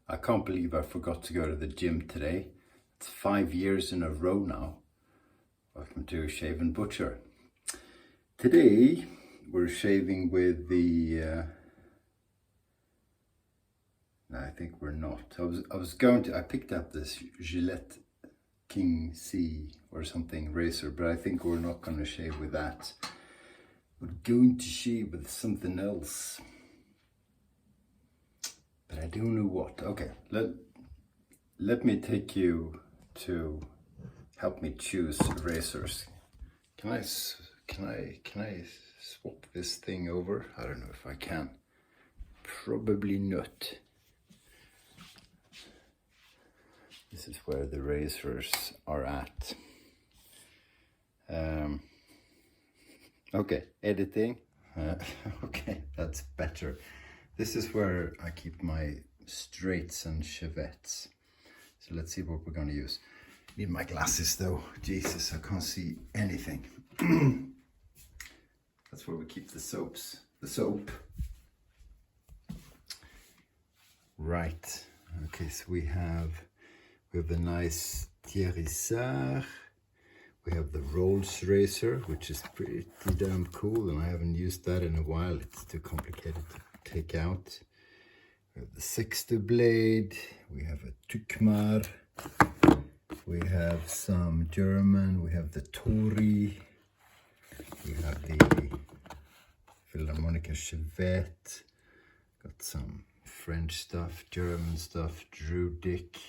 I can't believe I forgot to go to the gym today. It's 5 years in a row now. Welcome to Shave&Butcher. Today we're shaving with the no, I think we're not. I picked up this Gillette King C or something razor, but I think we're not going to shave with that. We're going to shave with something else, but I don't know what. Okay, let me take you to help me choose razors. Can I swap this thing over? I don't know if I can. Probably not. This is where the razors are at. Okay, editing. Okay, that's better. This is where I keep my straights and chevettes. So let's see what we're going to use. Need my glasses though. Jesus, I can't see anything. That's where we keep the soaps. The soap. Right. Okay, so we have the nice Thierry. We have the Rolls razor, which is pretty damn cool, and I haven't used that in a while. It's too complicated to take out. We have the Sexto blade. We have a Tukmar. We have some German. We have the Tori. We have the Philharmonica Chevette. Got some French stuff, German stuff, Drudic,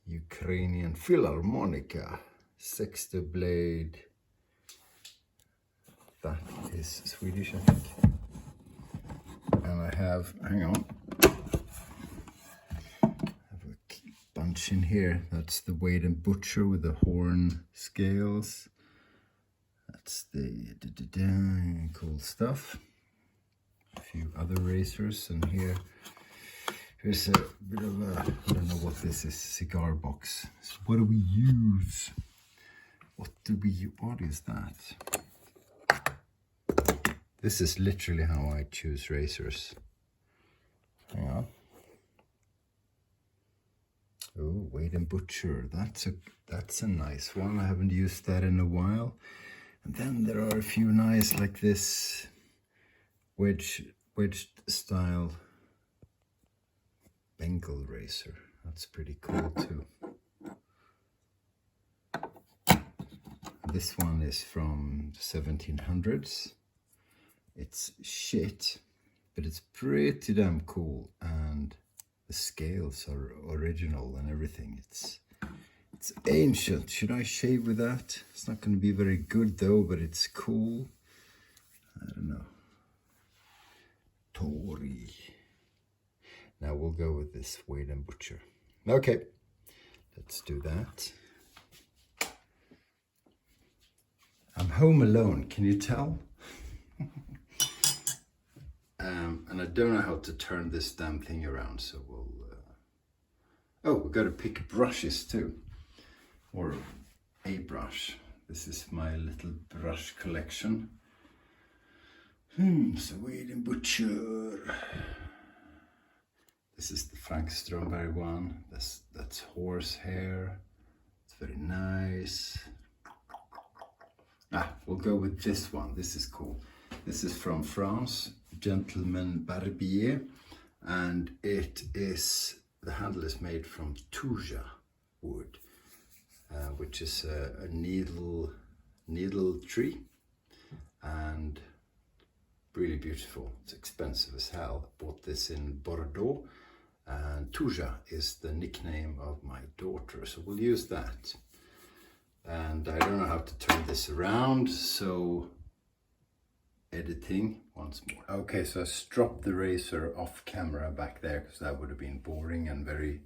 Ukrainian Philharmonica, Sexto blade. That is Swedish, I think. And I have, hang on, I have a bunch in here. That's the Shave&Butcher with the horn scales. That's the cool stuff. A few other razors, and here's a bit of a, I don't know what this is, cigar box. So what do we use? What is that? This is literally how I choose razors. Hang on. Oh, Shave&Butcher. That's a nice one. I haven't used that in a while. And then there are a few nice like this wedge style Bengal razor. That's pretty cool too. This one is from the 1700s. It's shit, but it's pretty damn cool, and the scales are original and everything. It's ancient. Should I shave with that? It's not going to be very good though, but it's cool. I don't know. Tori. Now we'll go with this Shave&Butcher. Okay, let's do that. I'm home alone, can you tell? And I don't know how to turn this damn thing around, so we'll... Oh, we've got to pick brushes too. Or a brush. This is my little brush collection. So Shave&Butcher. This is the Frank Strömberg one. That's horsehair. It's very nice. We'll go with this one. This is cool. This is from France, Gentleman Barbier, and the handle is made from Thuja wood, which is a needle tree, and really beautiful. It's expensive as hell. I bought this in Bordeaux, and Thuja is the nickname of my daughter, so we'll use that. And I don't know how to turn this around, so editing once more. Okay, so I stropped the razor off camera back there because that would have been boring and very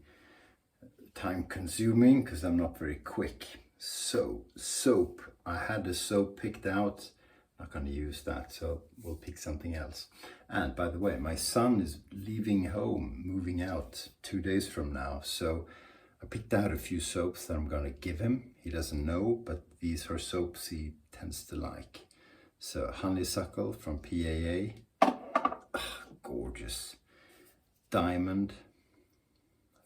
time consuming because I'm not very quick. So soap, I had the soap picked out. Not going to use that, so we'll pick something else. And by the way, my son is leaving home, moving out 2 days from now, so I picked out a few soaps that I'm going to give him. He doesn't know, but these are soaps he tends to like. So Honeysuckle from PAA, gorgeous. Diamond,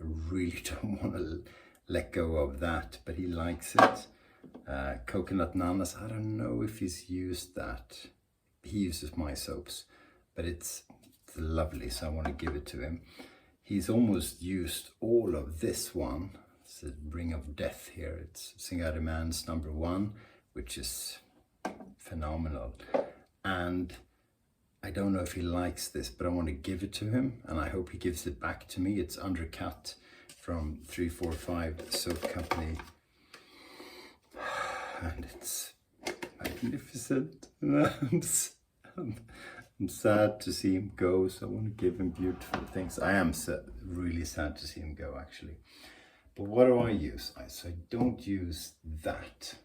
I really don't want to let go of that, but he likes it. Coconut nanas, I don't know if he's used that. He uses my soaps, but it's lovely, so I want to give it to him. He's almost used all of this one. It's a Ring of Death here. It's Singarimans #1, which is phenomenal. And I don't know if he likes this, but I want to give it to him, and I hope he gives it back to me. It's undercut from 345 Soap Company, and it's magnificent. I'm sad to see him go, so I want to give him beautiful things. I am really sad to see him go, actually. But what do I use? So I don't use that.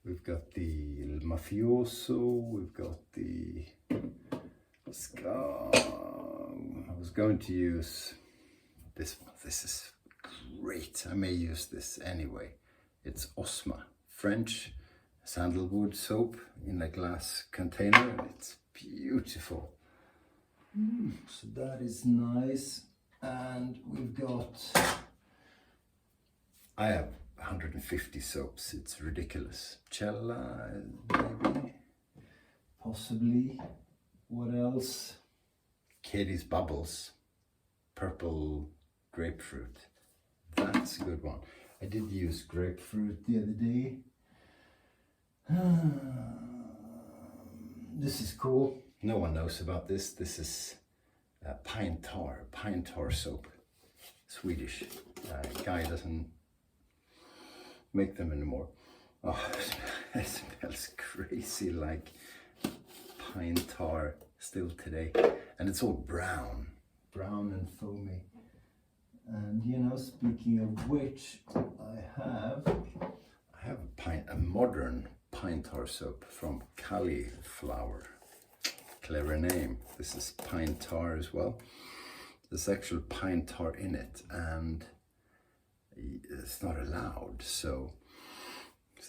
We've got the Il Mafioso, we've got the Scar. I was going to use this one. This is great. I may use this anyway. It's Osma, French sandalwood soap in a glass container. It's beautiful. So that is nice. And we've got, I have 150 soaps. It's ridiculous. Cella, maybe, possibly. What else? Katie's Bubbles, purple grapefruit. That's a good one. I did use grapefruit the other day. This is cool. No one knows about this. This is pine tar soap. Swedish. Guy doesn't make them anymore. Oh, it smells crazy like pine tar still today. And it's all brown and foamy. And you know, speaking of which, I have a modern pine tar soap from Kaliflower. Clever name. This is pine tar as well. There's actual pine tar in it, and it's not allowed, so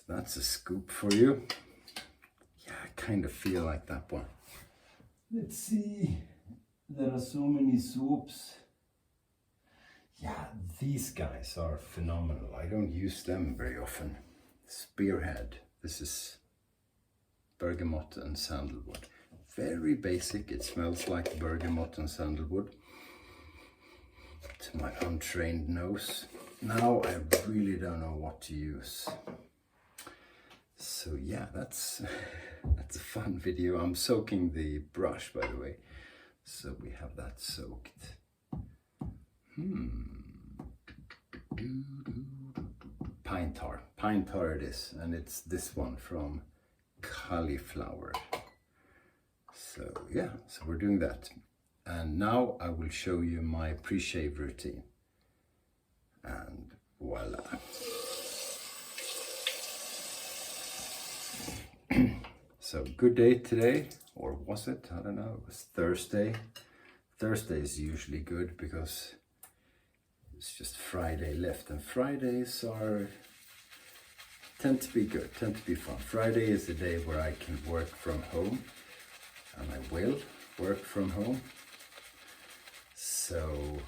that's a scoop for you. Yeah, I kind of feel like that one. Let's see. There are so many soaps. Yeah, these guys are phenomenal. I don't use them very often. Spearhead. This is bergamot and sandalwood. Very basic. It smells like bergamot and sandalwood to my untrained nose. Now I really don't know what to use. So yeah, that's a fun video. I'm soaking the brush, by the way. So we have that soaked. Pine tar it is, and it's this one from Kaliflower. So yeah, so we're doing that. And now I will show you my pre-shave routine. And voila. So good day today, or was it? I don't know, it was Thursday. Thursday is usually good because it's just Friday left, and Fridays tend to be good, tend to be fun. Friday is the day where I can work from home, and I will work from home. So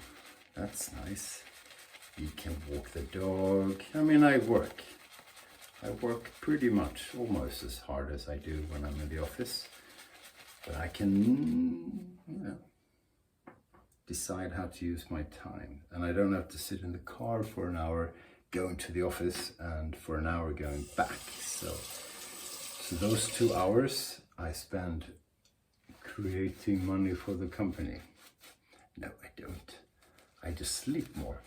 that's nice. You can walk the dog. I mean, I work pretty much almost as hard as I do when I'm in the office, but I can, decide how to use my time, and I don't have to sit in the car for an hour going to the office and for an hour going back. So those 2 hours I spend creating money for the company. No, I don't. I just sleep more.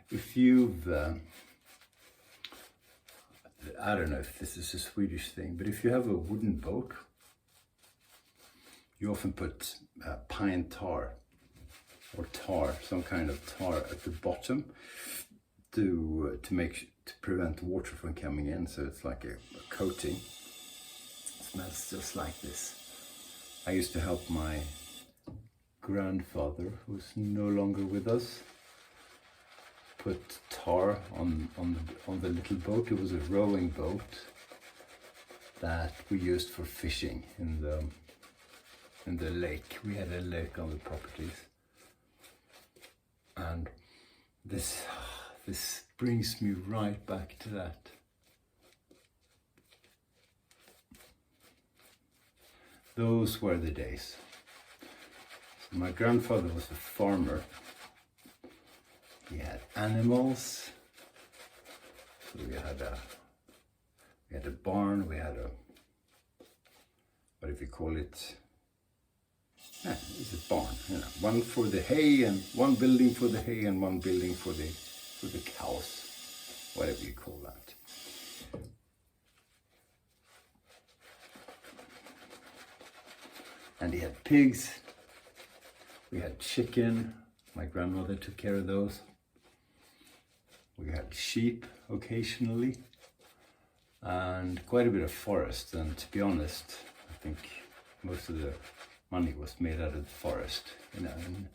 If you've, I don't know if this is a Swedish thing, but if you have a wooden boat, you often put pine tar or tar, some kind of tar at the bottom to prevent water from coming in. So it's like a coating. It smells just like this. I used to help my grandfather, who's no longer with us, put tar on the little boat. It was a rowing boat, that we used for fishing in the lake. We had a lake on the properties, and this brings me right back to that. Those were the days. So my grandfather was a farmer. He had animals. So we had a barn. We had a, what if you call it? Yeah, it's a barn. You know, one for the hay, and one building for the hay, and one building for the cows, whatever you call that. And he had pigs. We had chicken. My grandmother took care of those. We had sheep occasionally, and quite a bit of forest. And to be honest, I think most of the money was made out of the forest. You know, and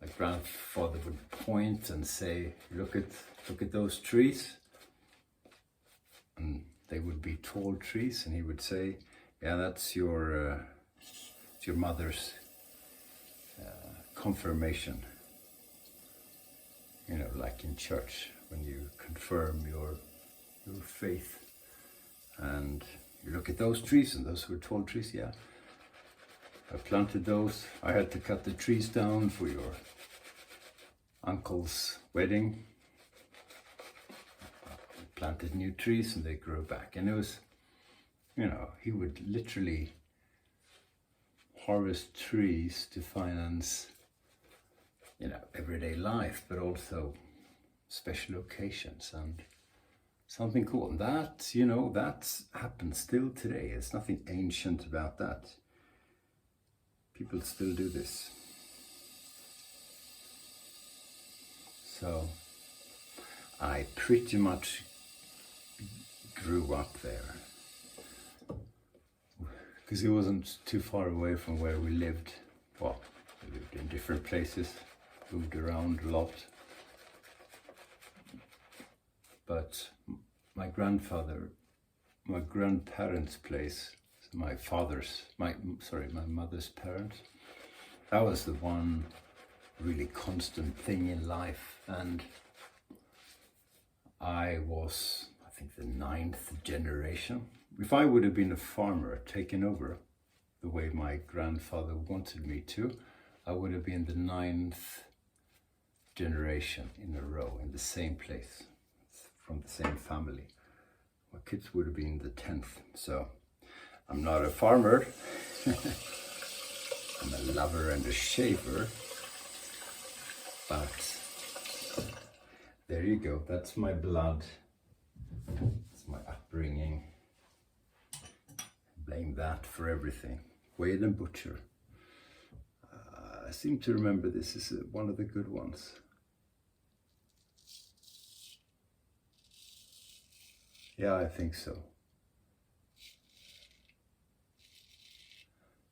my grandfather would point and say, "Look at those trees," and they would be tall trees, and he would say, "Yeah, that's your mother's confirmation." You know, like in church, when you confirm your faith, and you look at those trees, and those were tall trees. Yeah, I planted those. I had to cut the trees down for your uncle's wedding. I planted new trees, and they grew back. And it was, you know, he would literally harvest trees to finance, you know, everyday life, but also special occasions and something cool. And that, you know, that happens still today. There's nothing ancient about that. People still do this. So I pretty much grew up there, because it wasn't too far away from where we lived. Well, we lived in different places, moved around a lot. But my grandparents' place, my mother's parents, that was the one really constant thing in life. And I was, I think, the 9th generation. If I would have been a farmer, taken over the way my grandfather wanted me to, I would have been the 9th generation in a row in the same place, from the same family. My kids would have been the 10th. So I'm not a farmer. I'm a lover and a shaver. But there you go. That's my blood. That's my upbringing. Blame that for everything. Shave&Butcher. I seem to remember this is one of the good ones. Yeah, I think so.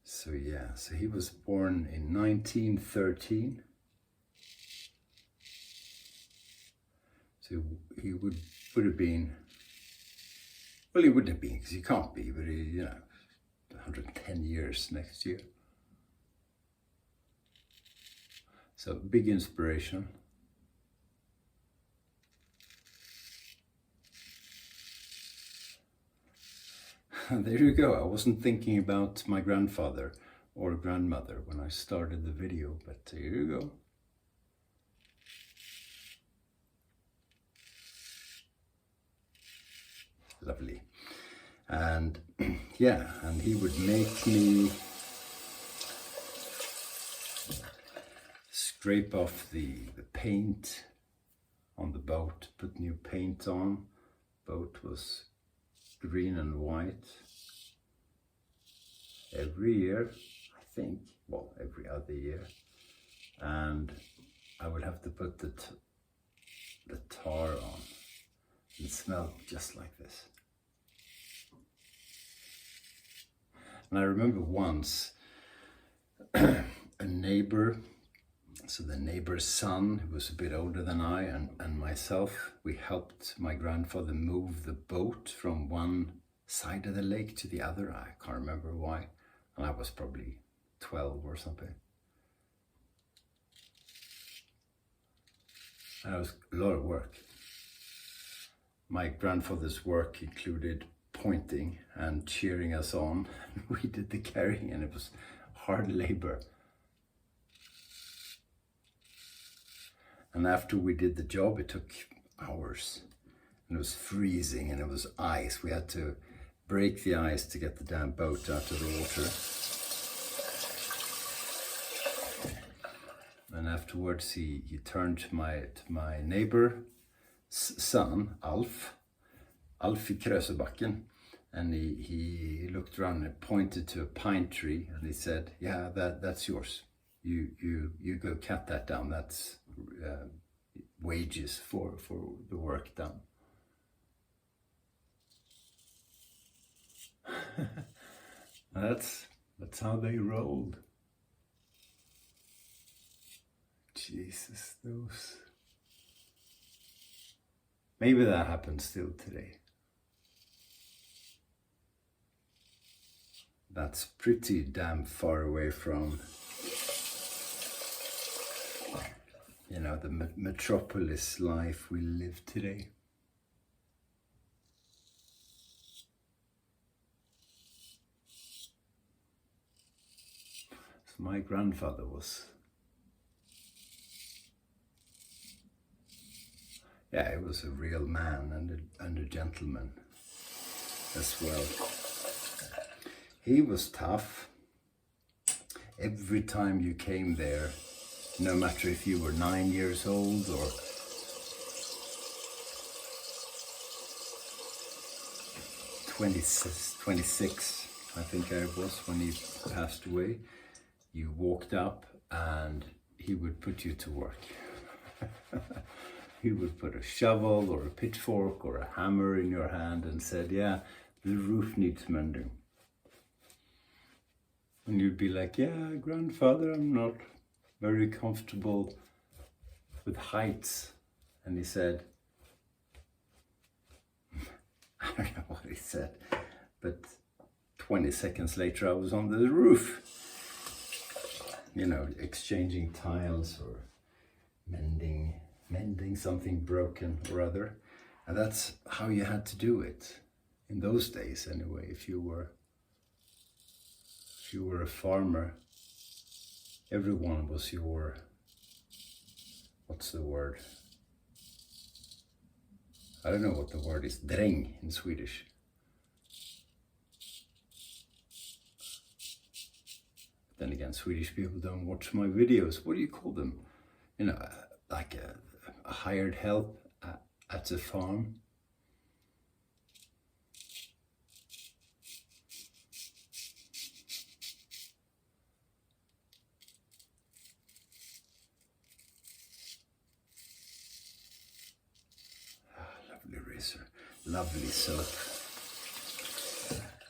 So yeah, so he was born in 1913. So he would have been, well, he wouldn't have been, because he can't be, but he, you know, 110 years next year. So big inspiration. There you go. I wasn't thinking about my grandfather or grandmother when I started the video, but there you go. Lovely. And yeah, and he would make me scrape off the paint on the boat, put new paint on. Boat was green and white. Every year, I think, well, every other year. And I would have to put the tar on. It smelled just like this. And I remember once a neighbor, so the neighbor's son, who was a bit older than I and myself, we helped my grandfather move the boat from one side of the lake to the other. I can't remember why. And I was probably 12 or something. And it was a lot of work. My grandfather's work included pointing and cheering us on. We did the carrying and it was hard labor. And after we did the job, it took hours. And it was freezing and it was ice. We had to break the ice to get the damn boat out of the water. And afterwards he turned to my neighbor's son, Alf I Krösebacken, and he looked around and pointed to a pine tree and he said, yeah, that's yours. You go cut that down. That's wages for the work done. That's how they rolled. Jesus, those. Maybe that happens still today. That's pretty damn far away from, you know, the metropolis life we live today. So my grandfather was, yeah, he was a real man and a gentleman as well. He was tough. Every time you came there, no matter if you were 9 years old or 26, I think I was when he passed away, you walked up and he would put you to work. He would put a shovel or a pitchfork or a hammer in your hand and said, yeah, the roof needs mending. And you'd be like, yeah, grandfather, I'm not very comfortable with heights. And he said, I don't know what he said, but 20 seconds later I was on the roof. You know, exchanging tiles or mending something broken or other. And that's how you had to do it in those days anyway. If you were a farmer, everyone was your, what's the word? I don't know what the word is, dräng in Swedish. Then again, Swedish people don't watch my videos. What do you call them? You know, like a hired help at a farm. Lovely razor, lovely soap.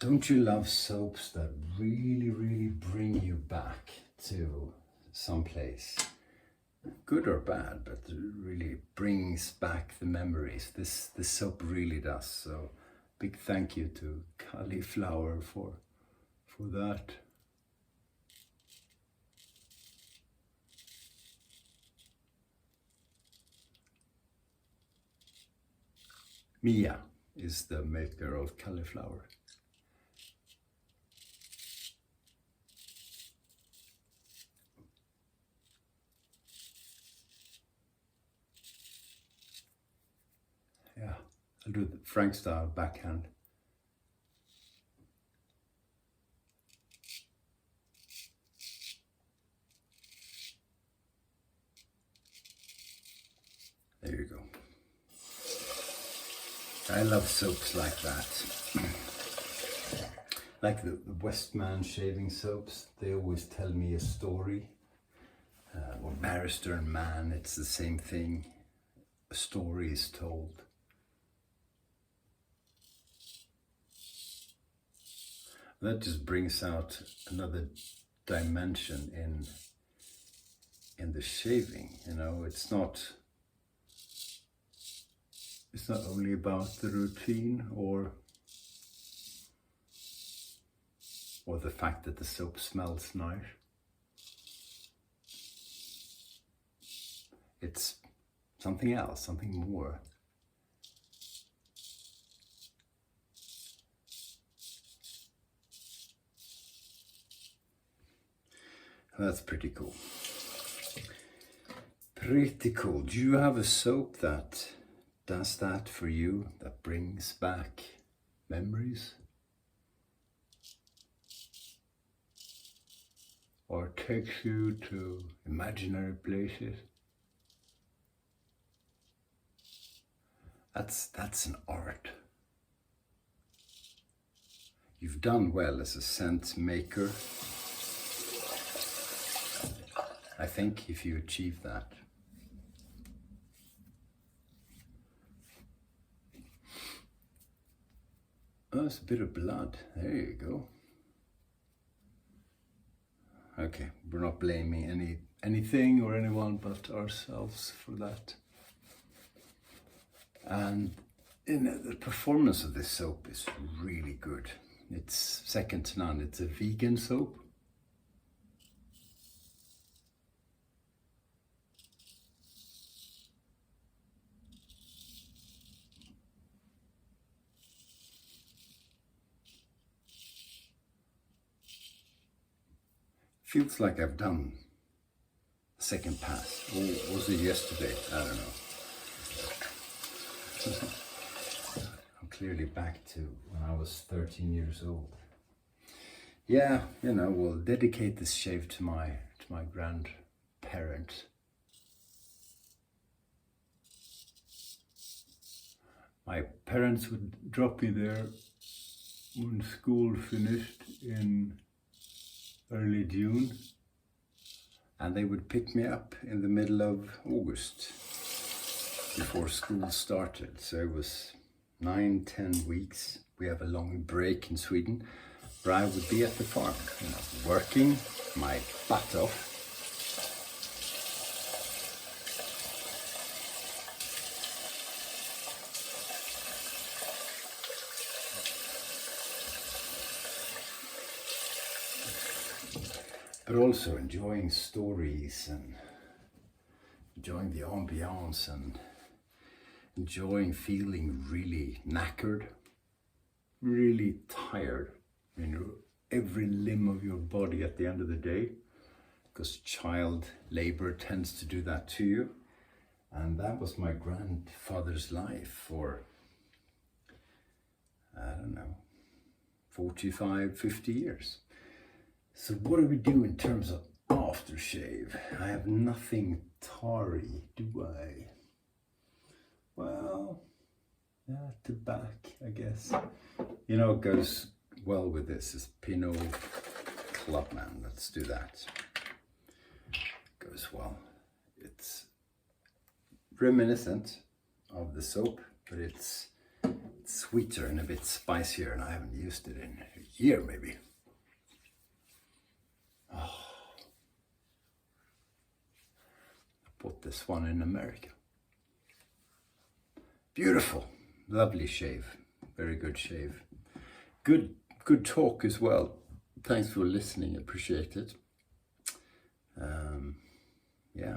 Don't you love soaps that really, really bring you back to some place? Good or bad, but really brings back the memories. This soap really does. So big thank you to Kaliflower for that. Mia is the maker of Kaliflower. Yeah, I'll do the Frank style backhand. There you go. I love soaps like that. Like the Westman shaving soaps, they always tell me a story. Or Barrister and Man, it's the same thing. A story is told. That just brings out another dimension in the shaving. You know, it's not only about the routine or or the fact that the soap smells nice. It's something else, something more. That's pretty cool. Pretty cool. Do you have a soap that does that for you, that brings back memories? Or takes you to imaginary places? That's an art. You've done well as a scent maker, I think, if you achieve that. Oh, it's a bit of blood. There you go. Okay, we're not blaming anything or anyone but ourselves for that. And the performance of this soap is really good. It's second to none. It's a vegan soap. Feels like I've done a second pass. Or was it yesterday? I don't know. I'm clearly back to when I was 13 years old. Yeah, you know, we'll dedicate this shave to my grandparent. My parents would drop me there when school finished in early June, and they would pick me up in the middle of August before school started. So it was 9-10 weeks. We have a long break in Sweden where I would be at the farm, you know, working my butt off. But also enjoying stories and enjoying the ambiance and enjoying feeling really knackered, really tired, you know, every limb of your body at the end of the day, because child labor tends to do that to you. And that was my grandfather's life for, I don't know, 45, 50 years. So what do we do in terms of aftershave? I have nothing tarry, do I? Well, yeah, to back, I guess. You know, it goes well with this is Pinaud Clubman. Let's do that. Goes well. It's reminiscent of the soap, but it's sweeter and a bit spicier, and I haven't used it in a year maybe. Oh. I bought this one in America. Beautiful, lovely shave, very good shave. Good talk as well. Thanks for listening, appreciate it. Yeah,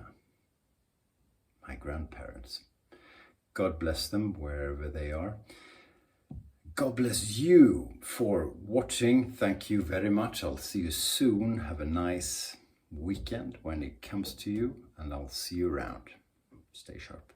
my grandparents. God bless them wherever they are. God bless you for watching. Thank you very much. I'll see you soon. Have a nice weekend when it comes to you, and I'll see you around. Stay sharp.